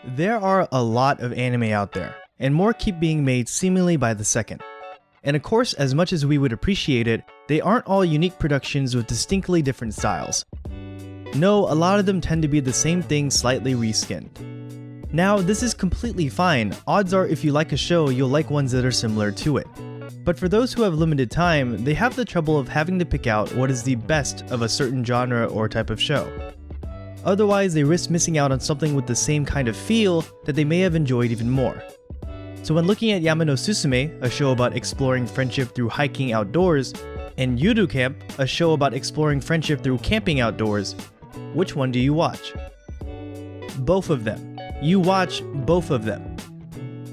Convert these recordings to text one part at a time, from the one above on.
There are a lot of anime out there, and more keep being made seemingly by the second. And of course, as much as we would appreciate it, they aren't all unique productions with distinctly different styles. No, a lot of them tend to be the same thing slightly reskinned. Now, this is completely fine. Odds are if you like a show, you'll like ones that are similar to it. But for those who have limited time, they have the trouble of having to pick out what is the best of a certain genre or type of show. Otherwise, they risk missing out on something with the same kind of feel that they may have enjoyed even more. So when looking at Yama no Susume, a show about exploring friendship through hiking outdoors, and Yuru Camp, a show about exploring friendship through camping outdoors, which one do you watch? Both of them. You watch both of them.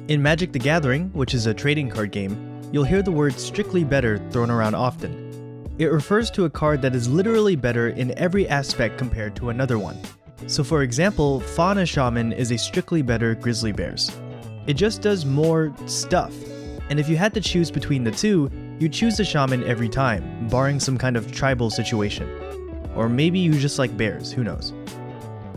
In Magic the Gathering, which is a trading card game, you'll hear the word strictly better thrown around often. It refers to a card that is literally better in every aspect compared to another one. So for example, Fauna Shaman is a strictly better Grizzly Bears. It just does more stuff. And if you had to choose between the two, you'd choose the Shaman every time, barring some kind of tribal situation. Or maybe you just like bears, who knows.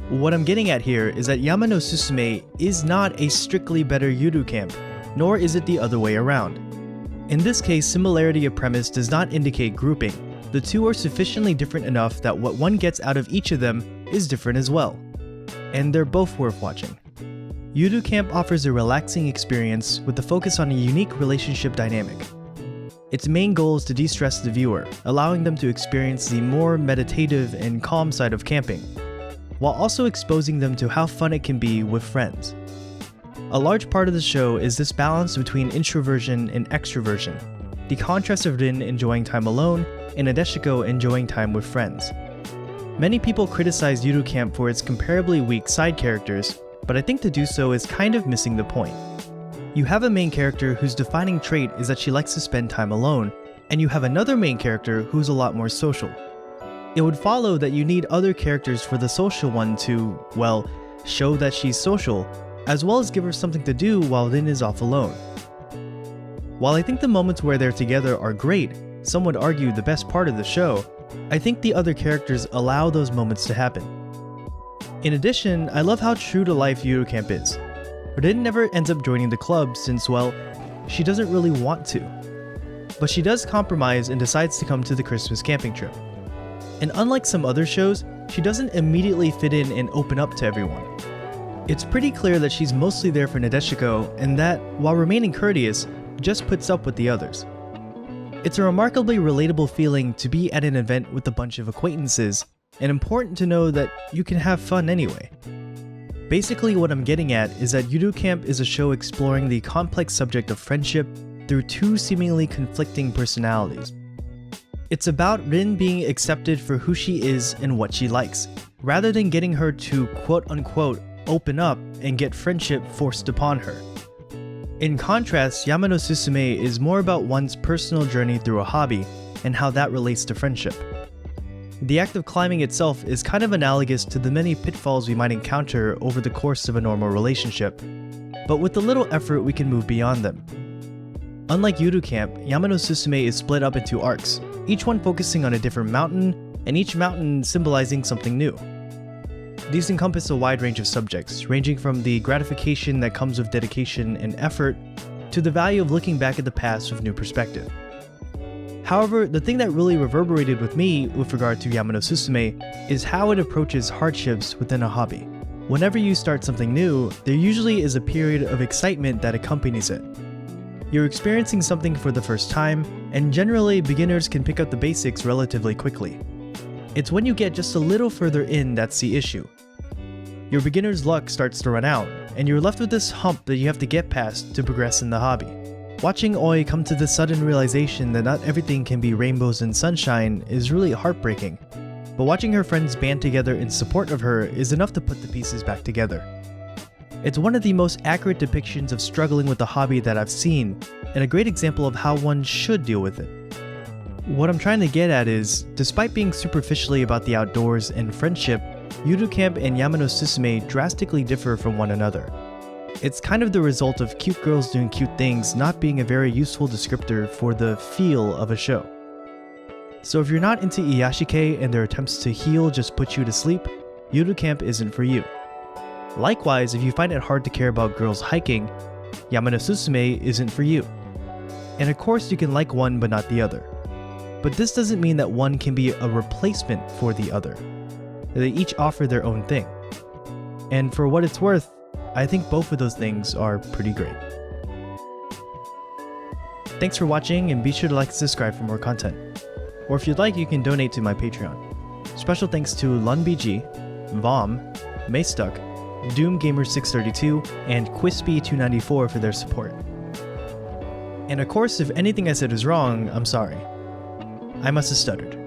What I'm getting at here is that Yama no Susume is not a strictly better Yuru Camp, nor is it the other way around. In this case, similarity of premise does not indicate grouping. The two are sufficiently different enough that what one gets out of each of them is different as well. And they're both worth watching. Yuru Camp offers a relaxing experience with the focus on a unique relationship dynamic. Its main goal is to de-stress the viewer, allowing them to experience the more meditative and calm side of camping, while also exposing them to how fun it can be with friends. A large part of the show is this balance between introversion and extroversion, the contrast of Rin enjoying time alone and Nadeshiko enjoying time with friends. Many people criticize Yuru Camp for its comparably weak side characters, but I think to do so is kind of missing the point. You have a main character whose defining trait is that she likes to spend time alone, and you have another main character who's a lot more social. It would follow that you need other characters for the social one to, well, show that she's social, as well as give her something to do while Rin is off alone. While I think the moments where they're together are great, some would argue the best part of the show, I think the other characters allow those moments to happen. In addition, I love how true to life Yuru Camp is. Rin never ends up joining the club since, well, she doesn't really want to. But she does compromise and decides to come to the Christmas camping trip. And unlike some other shows, she doesn't immediately fit in and open up to everyone. It's pretty clear that she's mostly there for Nadeshiko, and that, while remaining courteous, just puts up with the others. It's a remarkably relatable feeling to be at an event with a bunch of acquaintances, and important to know that you can have fun anyway. Basically what I'm getting at is that Yuru Camp is a show exploring the complex subject of friendship through two seemingly conflicting personalities. It's about Rin being accepted for who she is and what she likes, rather than getting her to quote-unquote open up and get friendship forced upon her. In contrast, Yama no Susume is more about one's personal journey through a hobby and how that relates to friendship. The act of climbing itself is kind of analogous to the many pitfalls we might encounter over the course of a normal relationship, but with a little effort we can move beyond them. Unlike Yuru Camp, Yama no Susume is split up into arcs, each one focusing on a different mountain, and each mountain symbolizing something new. These encompass a wide range of subjects, ranging from the gratification that comes with dedication and effort, to the value of looking back at the past with new perspective. However, the thing that really reverberated with me with regard to Yama no Susume is how it approaches hardships within a hobby. Whenever you start something new, there usually is a period of excitement that accompanies it. You're experiencing something for the first time, and generally beginners can pick up the basics relatively quickly. It's when you get just a little further in that's the issue. Your beginner's luck starts to run out, and you're left with this hump that you have to get past to progress in the hobby. Watching Oi come to the sudden realization that not everything can be rainbows and sunshine is really heartbreaking, but watching her friends band together in support of her is enough to put the pieces back together. It's one of the most accurate depictions of struggling with a hobby that I've seen, and a great example of how one should deal with it. What I'm trying to get at is, despite being superficially about the outdoors and friendship, Yuru Camp and Yama no Susume drastically differ from one another. It's kind of the result of cute girls doing cute things not being a very useful descriptor for the feel of a show. So if you're not into Iyashike and their attempts to heal just put you to sleep, Yuru Camp isn't for you. Likewise, if you find it hard to care about girls hiking, Yama no Susume isn't for you. And of course you can like one but not the other. But this doesn't mean that one can be a replacement for the other. They each offer their own thing. And for what it's worth, I think both of those things are pretty great. Thanks for watching, and be sure to like and subscribe for more content. Or if you'd like, you can donate to my Patreon. Special thanks to LunBG, Vom, Maystuck, DoomGamer632, and Quispy294 for their support. And of course, if anything I said is wrong, I'm sorry. I must have stuttered.